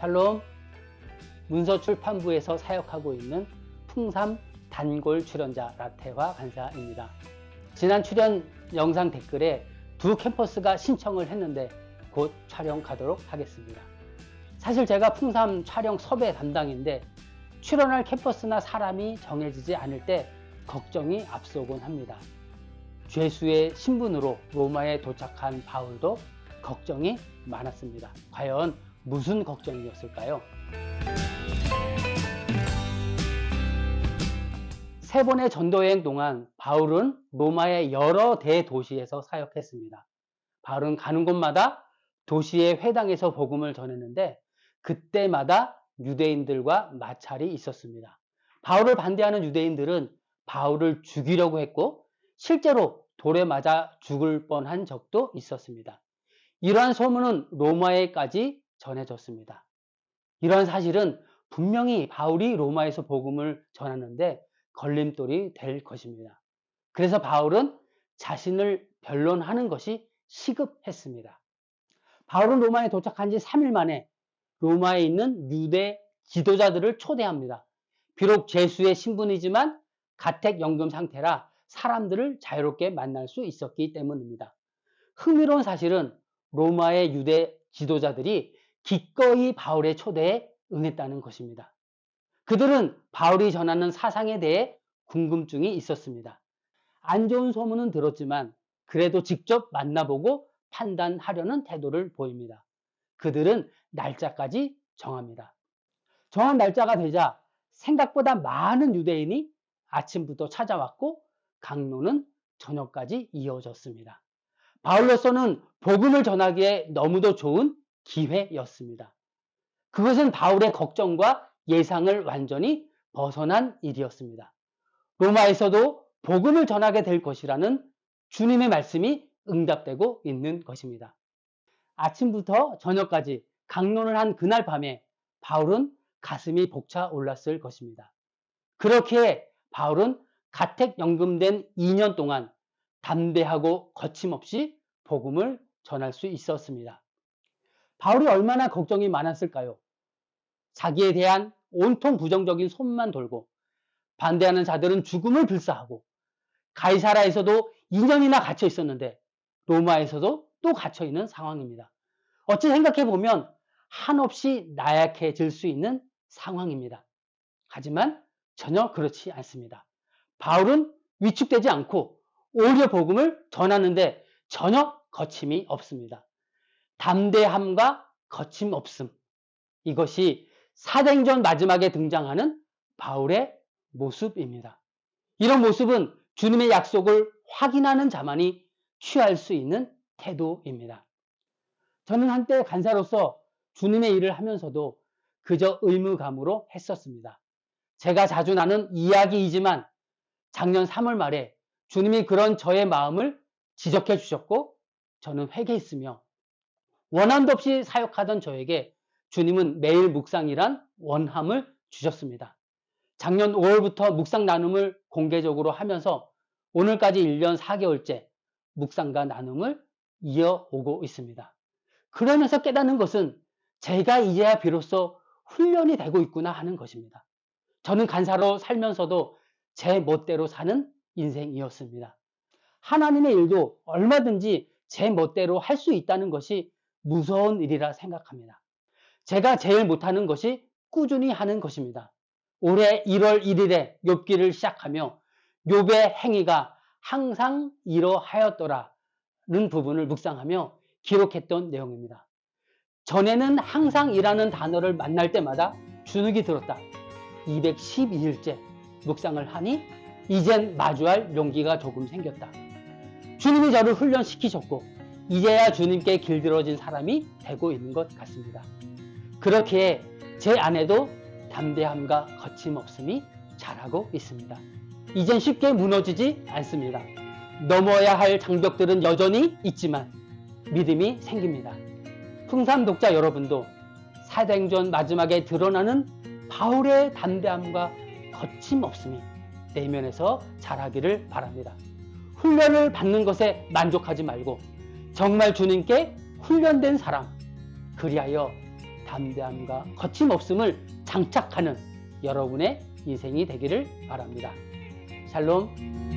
샬롬, 문서출판부에서 사역하고 있는 풍삼 단골 출연자 라테화 간사입니다. 지난 출연 영상 댓글에 두 캠퍼스가 신청을 했는데 곧 촬영 가도록 하겠습니다. 사실 제가 풍삼 촬영 섭외 담당인데 출연할 캠퍼스나 사람이 정해지지 않을 때 걱정이 앞서곤 합니다. 죄수의 신분으로 로마에 도착한 바울도 걱정이 많았습니다. 과연 무슨 걱정이었을까요? 세 번의 전도여행 동안 바울은 로마의 여러 대도시에서 사역했습니다. 바울은 가는 곳마다 도시의 회당에서 복음을 전했는데 그때마다 유대인들과 마찰이 있었습니다. 바울을 반대하는 유대인들은 바울을 죽이려고 했고 실제로 돌에 맞아 죽을 뻔한 적도 있었습니다. 이러한 소문은 로마에까지 전해졌습니다. 이러한 사실은 분명히 바울이 로마에서 복음을 전하는데 걸림돌이 될 것입니다. 그래서 바울은 자신을 변론하는 것이 시급했습니다. 바울은 로마에 도착한 지 3일 만에 로마에 있는 유대 지도자들을 초대합니다. 비록 죄수의 신분이지만 가택연금 상태라 사람들을 자유롭게 만날 수 있었기 때문입니다. 흥미로운 사실은 로마의 유대 지도자들이 기꺼이 바울의 초대에 응했다는 것입니다. 그들은 바울이 전하는 사상에 대해 궁금증이 있었습니다. 안 좋은 소문은 들었지만 그래도 직접 만나보고 판단하려는 태도를 보입니다. 그들은 날짜까지 정합니다. 정한 날짜가 되자 생각보다 많은 유대인이 아침부터 찾아왔고 강론은 저녁까지 이어졌습니다. 바울로서는 복음을 전하기에 너무도 좋은 기회였습니다. 그것은 바울의 걱정과 예상을 완전히 벗어난 일이었습니다. 로마에서도 복음을 전하게 될 것이라는 주님의 말씀이 응답되고 있는 것입니다. 아침부터 저녁까지 강론을 한 그날 밤에 바울은 가슴이 벅차올랐을 것입니다. 그렇게 바울은 가택연금된 2년 동안 담대하고 거침없이 복음을 전할 수 있었습니다. 바울이 얼마나 걱정이 많았을까요? 자기에 대한 온통 부정적인 소문만 돌고 반대하는 자들은 죽음을 불사하고 가이사라에서도 2년이나 갇혀 있었는데 로마에서도 또 갇혀 있는 상황입니다. 어찌 생각해 보면 한없이 나약해질 수 있는 상황입니다. 하지만 전혀 그렇지 않습니다. 바울은 위축되지 않고 오히려 복음을 전하는데 전혀 거침이 없습니다. 담대함과 거침없음, 이것이 사도행전 마지막에 등장하는 바울의 모습입니다. 이런 모습은 주님의 약속을 확인하는 자만이 취할 수 있는 태도입니다. 저는 한때 간사로서 주님의 일을 하면서도 그저 의무감으로 했었습니다. 제가 자주 나눈 이야기이지만 작년 3월 말에 주님이 그런 저의 마음을 지적해 주셨고 저는 회개했으며 원함도 없이 사역하던 저에게 주님은 매일 묵상이란 원함을 주셨습니다. 작년 5월부터 묵상 나눔을 공개적으로 하면서 오늘까지 1년 4개월째 묵상과 나눔을 이어오고 있습니다. 그러면서 깨닫는 것은 제가 이제야 비로소 훈련이 되고 있구나 하는 것입니다. 저는 간사로 살면서도 제 멋대로 사는 인생이었습니다. 하나님의 일도 얼마든지 제 멋대로 할 수 있다는 것이 무서운 일이라 생각합니다. 제가 제일 못하는 것이 꾸준히 하는 것입니다. 올해 1월 1일에 욥기를 시작하며 욥의 행위가 항상 이러하였더라는 부분을 묵상하며 기록했던 내용입니다. 전에는 항상이라는 단어를 만날 때마다 주눅이 들었다. 212일째 묵상을 하니 이젠 마주할 용기가 조금 생겼다. 주님이 저를 훈련시키셨고 이제야 주님께 길들어진 사람이 되고 있는 것 같습니다. 그렇게 제 안에도 담대함과 거침없음이 자라고 있습니다. 이젠 쉽게 무너지지 않습니다. 넘어야 할 장벽들은 여전히 있지만 믿음이 생깁니다. 풍삼 독자 여러분도 사도행전 마지막에 드러나는 바울의 담대함과 거침없음이 내면에서 자라기를 바랍니다. 훈련을 받는 것에 만족하지 말고 정말 주님께 훈련된 사람, 그리하여 담대함과 거침없음을 장착하는 여러분의 인생이 되기를 바랍니다. 샬롬.